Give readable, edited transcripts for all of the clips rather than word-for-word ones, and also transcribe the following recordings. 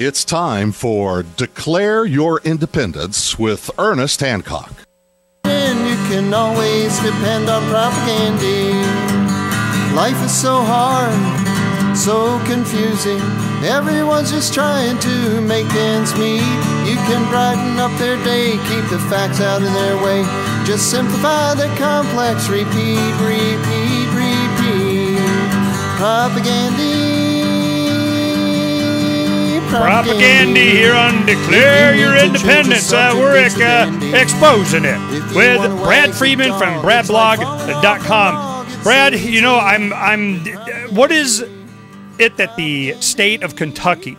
It's time for Declare Your Independence with Ernest Hancock. And you can always depend on propaganda. Life is so hard, so confusing. Everyone's just trying to make ends meet. You can brighten up their day, keep the facts out of their way. Just simplify the complex, repeat, repeat, repeat. Propaganda here on Declare Your Independence. We're exposing it with Brad Friedman from BradBlog.com. Brad, you know, what is it that the state of Kentucky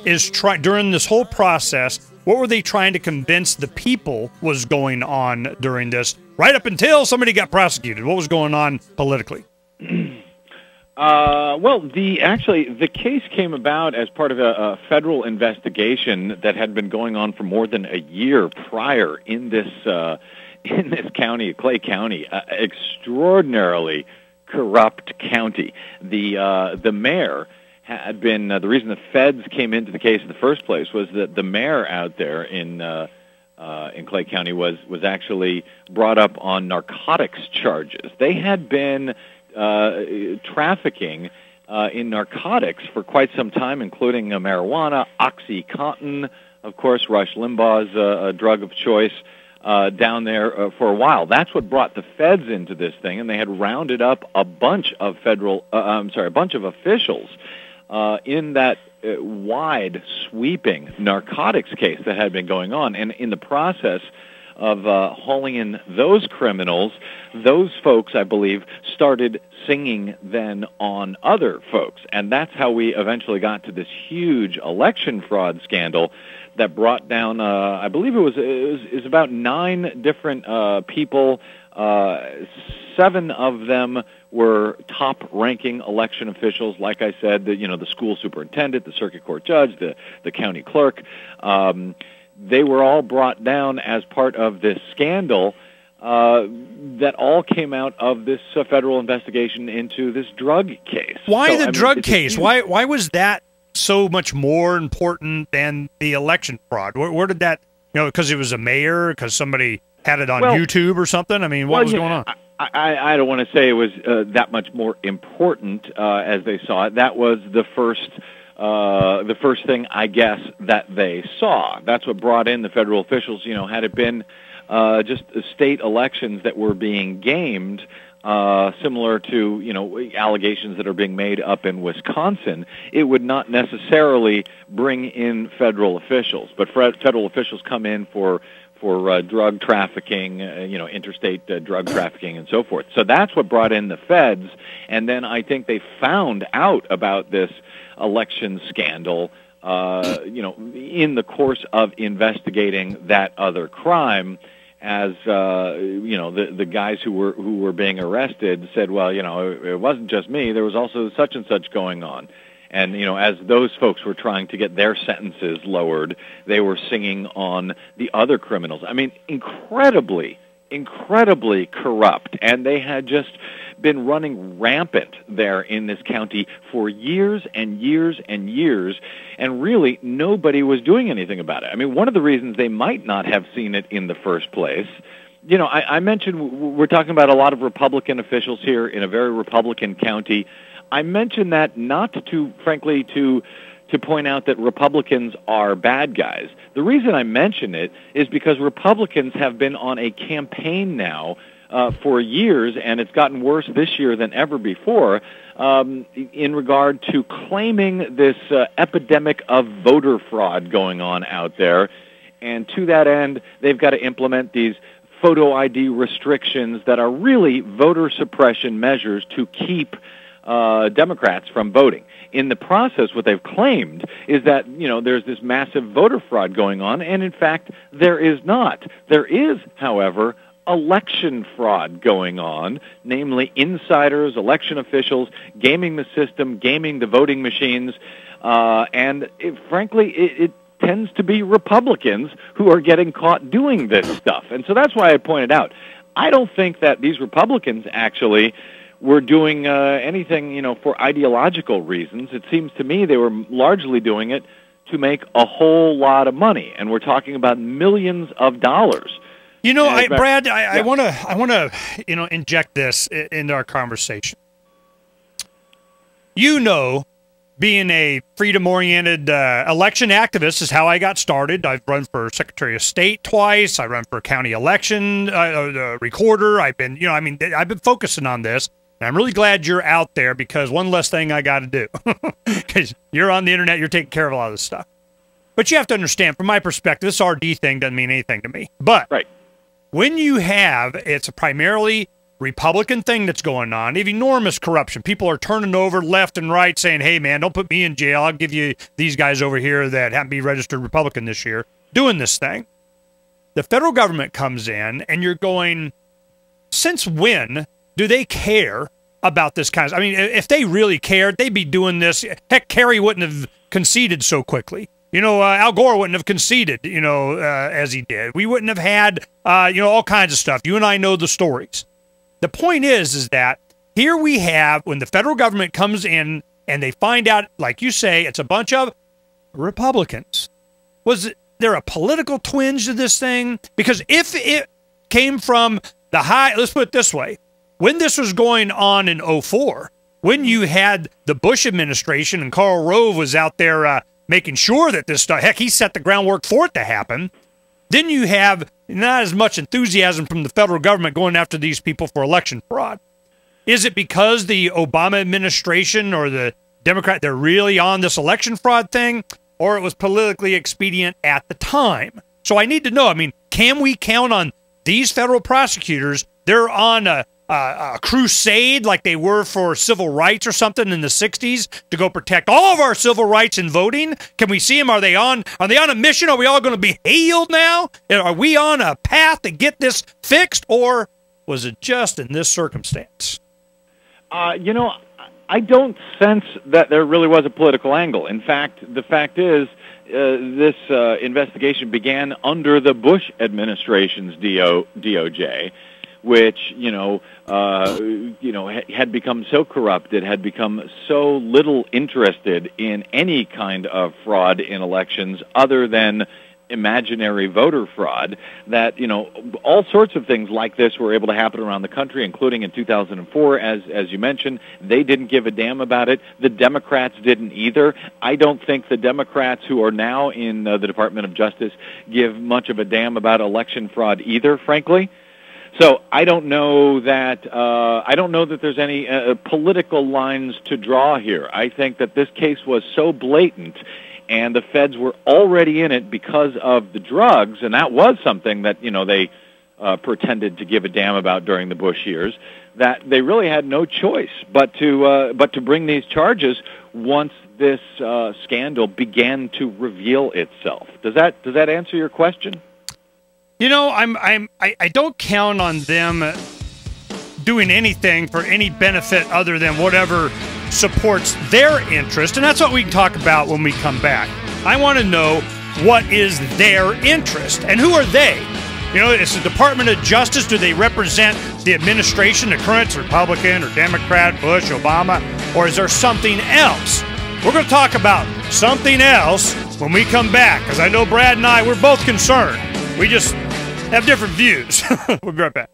is trying during this whole process? What were they trying to convince the people was going on during this, right up until somebody got prosecuted? What was going on politically? Well, the case came about as part of a federal investigation that had been going on for more than a year prior in this county, Clay County, extraordinarily corrupt county. The mayor had been the reason the feds came into the case in the first place was that the mayor out there in Clay County was actually brought up on narcotics charges. They had been trafficking in narcotics for quite some time, including marijuana, OxyContin, of course, Rush Limbaugh's drug of choice, down there for a while. That's what brought the feds into this thing, and they had rounded up a bunch of a bunch of officials in that wide, sweeping narcotics case that had been going on, and in the process of hauling in those criminals, those folks, I believe, started singing then on other folks. And that's how we eventually got to this huge election fraud scandal that brought down, I believe it was about 9 different people. 7 of them were top-ranking election officials. Like I said, the school superintendent, the circuit court judge, the county clerk. They were all brought down as part of this scandal that all came out of this federal investigation into this drug case. Why the drug case? Why was that so much more important than the election fraud? Where did that, because it was a mayor, because somebody had it on YouTube or something? I mean, what was going on? I don't want to say it was that much more important as they saw it. That was the first thing, I guess, that they saw. That's what brought in the federal officials. Had it been just state elections that were being gamed, similar to, allegations that are being made up in Wisconsin, it would not necessarily bring in federal officials. But federal officials come in for drug trafficking, interstate drug trafficking and so forth. So that's what brought in the feds. And then I think they found out about this election scandal, in the course of investigating that other crime, as the guys who were being arrested said, well, it wasn't just me. There was also such and such going on. And, as those folks were trying to get their sentences lowered, they were singing on the other criminals. I mean, incredibly corrupt. And they had just been running rampant there in this county for years and years and years, and really nobody was doing anything about it. I mean, one of the reasons they might not have seen it in the first place, I mentioned we're talking about a lot of Republican officials here in a very Republican county. I mentioned that not to point out that Republicans are bad guys. The reason I mention it is because Republicans have been on a campaign now for years, and it's gotten worse this year than ever before, in regard to claiming this epidemic of voter fraud going on out there. And to that end, they've got to implement these photo ID restrictions that are really voter suppression measures to keep Democrats from voting. In the process, what they've claimed is that, there's this massive voter fraud going on, and in fact, there is not. There is, however, election fraud going on, namely insiders, election officials, gaming the system, gaming the voting machines, and frankly, it tends to be Republicans who are getting caught doing this stuff. And so that's why I pointed out, I don't think that these Republicans actually were doing anything, for ideological reasons. It seems to me they were largely doing it to make a whole lot of money, and we're talking about millions of dollars. You know, Brad, I want to, inject this into our conversation. You know, being a freedom-oriented election activist is how I got started. I've run for Secretary of State twice. I run for county election recorder. I've been focusing on this. And I'm really glad you're out there, because one less thing I got to do. Because you're on the internet, you're taking care of a lot of this stuff. But you have to understand, from my perspective, this RD thing doesn't mean anything to me. But when you have, it's a primarily Republican thing that's going on, of enormous corruption. People are turning over left and right saying, hey, man, don't put me in jail. I'll give you these guys over here that happen to be registered Republican this year doing this thing. The federal government comes in, and you're going, since when do they care about this kind of... I mean, if they really cared, they'd be doing this. Heck, Kerry wouldn't have conceded so quickly. Al Gore wouldn't have conceded, as he did. We wouldn't have had, all kinds of stuff. You and I know the stories. The point is that here we have, when the federal government comes in and they find out, like you say, it's a bunch of Republicans. Was there a political twinge to this thing? Because if it came from the high, let's put it this way, when this was going on in 2004, when you had the Bush administration and Karl Rove was out there making sure that this stuff, heck, he set the groundwork for it to happen, then you have not as much enthusiasm from the federal government going after these people for election fraud. Is it because the Obama administration or the Democrat, they're really on this election fraud thing, or it was politically expedient at the time? So I need to know, can we count on these federal prosecutors? They're on a crusade like they were for civil rights or something in the 60s to go protect all of our civil rights in voting. Can we see them? Are they on a mission? Are we all going to be healed now? Are we on a path to get this fixed, or was it just in this circumstance? I don't sense that there really was a political angle. In fact, the fact is this investigation began under the Bush administration's DOJ, which had become so corrupt, it had become so little interested in any kind of fraud in elections other than imaginary voter fraud, that all sorts of things like this were able to happen around the country, including in 2004, as you mentioned. They didn't give a damn about it. The Democrats didn't either. I don't think the Democrats who are now in the Department of Justice give much of a damn about election fraud either, frankly. So I don't know that there's any political lines to draw here. I think that this case was so blatant, and the feds were already in it because of the drugs, and that was something that they pretended to give a damn about during the Bush years, that they really had no choice but to bring these charges once this scandal began to reveal itself. Does that answer your question? I don't count on them doing anything for any benefit other than whatever supports their interest, and that's what we can talk about when we come back. I want to know what is their interest, and who are they? It's the Department of Justice. Do they represent the administration, the current Republican or Democrat, Bush, Obama, or is there something else? We're going to talk about something else when we come back, because I know Brad and I, we're both concerned. We just have different views. We'll be right back.